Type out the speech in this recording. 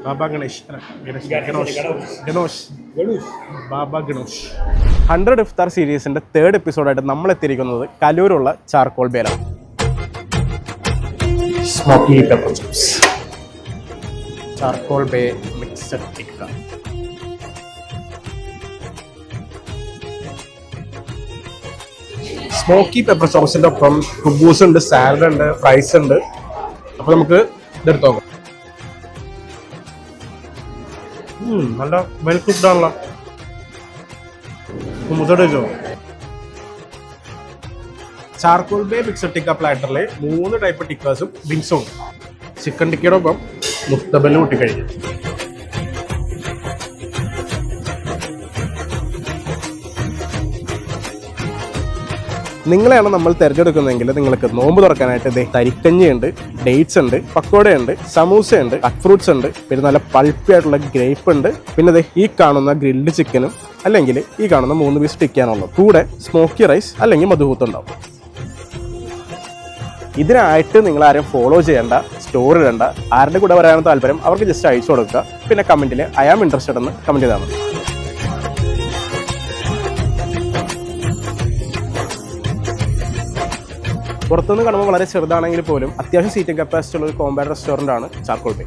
ബാബ ഗണേഷ് ബാബ ഗണേഷ് 100 ഇഫ്താർ സീരീസിന്റെ 3rd എപ്പിസോഡായിട്ട് നമ്മൾ എത്തിയിരിക്കുന്നത് കലൂരുള്ള ചാർക്കോൾ ബേലാണ്. Smoky pepper chips, charcoal bay mixed tikka. Smoky pepper ചോപ്സിന്റെ ഒപ്പം കുബൂസ് ഉണ്ട്, സാലഡ് ഉണ്ട്, ഫ്രൈസ് ഉണ്ട്. അപ്പൊ നമുക്ക് ഇതെടുത്ത് നോക്കാം. നല്ല വെൽ കുക്ക്ഡ് ആണല്ലോ. ചാർക്കോൾ ബേ മിക്സഡ് ടിക്ക പ്ലാറ്ററിൽ 3 ടൈപ്പ് ടിക്കേഴ്സും വിങ്സും ഉണ്ട്. ചിക്കൻ ടിക്കയുടെ ഒപ്പം മുത്തബലും കൂട്ടിക്കഴിഞ്ഞു. നിങ്ങളെയാണ് നമ്മൾ തിരഞ്ഞെടുക്കുന്നതെങ്കിൽ നിങ്ങൾക്ക് നോമ്പ് തുറക്കാനായിട്ട് ഇതേ തരിക്കഞ്ഞിയുണ്ട്, ഡേറ്റ്സ് ഉണ്ട്, പക്കോടയുണ്ട്, സമൂസയുണ്ട്, കട്ട് ഫ്രൂട്ട്സ് ഉണ്ട്, പിന്നെ നല്ല പൾപ്പി ആയിട്ടുള്ള ഗ്രേപ്പ് ഉണ്ട്, പിന്നെ ഈ കാണുന്ന ഗ്രിൽഡ് ചിക്കനും അല്ലെങ്കിൽ ഈ കാണുന്ന 3 പീസ് ടിക്കാനുള്ളത്. കൂടെ സ്മോക്കി റൈസ് അല്ലെങ്കിൽ മധുഹൂത്ത് ഉണ്ടാവും. ഇതിനായിട്ട് നിങ്ങൾ ആരും ഫോളോ ചെയ്യേണ്ട, സ്റ്റോറി ഇടേണ്ട. ആരുടെ കൂടെ വരാനാണ് താല്പര്യം അവർക്ക് ജസ്റ്റ് അയച്ചു കൊടുക്കുക. പിന്നെ കമൻറ്റിൽ ഐ ആം ഇൻട്രസ്റ്റഡ് എന്ന് കമൻറ്റ് ചെയ്താൽ മതി. പുറത്തുനിന്ന് കാണുമ്പോൾ വളരെ ചെറുതാണെങ്കിൽ പോലും അത്യാവശ്യം സീറ്റിംഗ് കപ്പാസിറ്റി ഉള്ള ഒരു കോമ്പാക്ട് റെസ്റ്റോറൻ്റ് ആണ് ചാർക്കോൾ ബേ.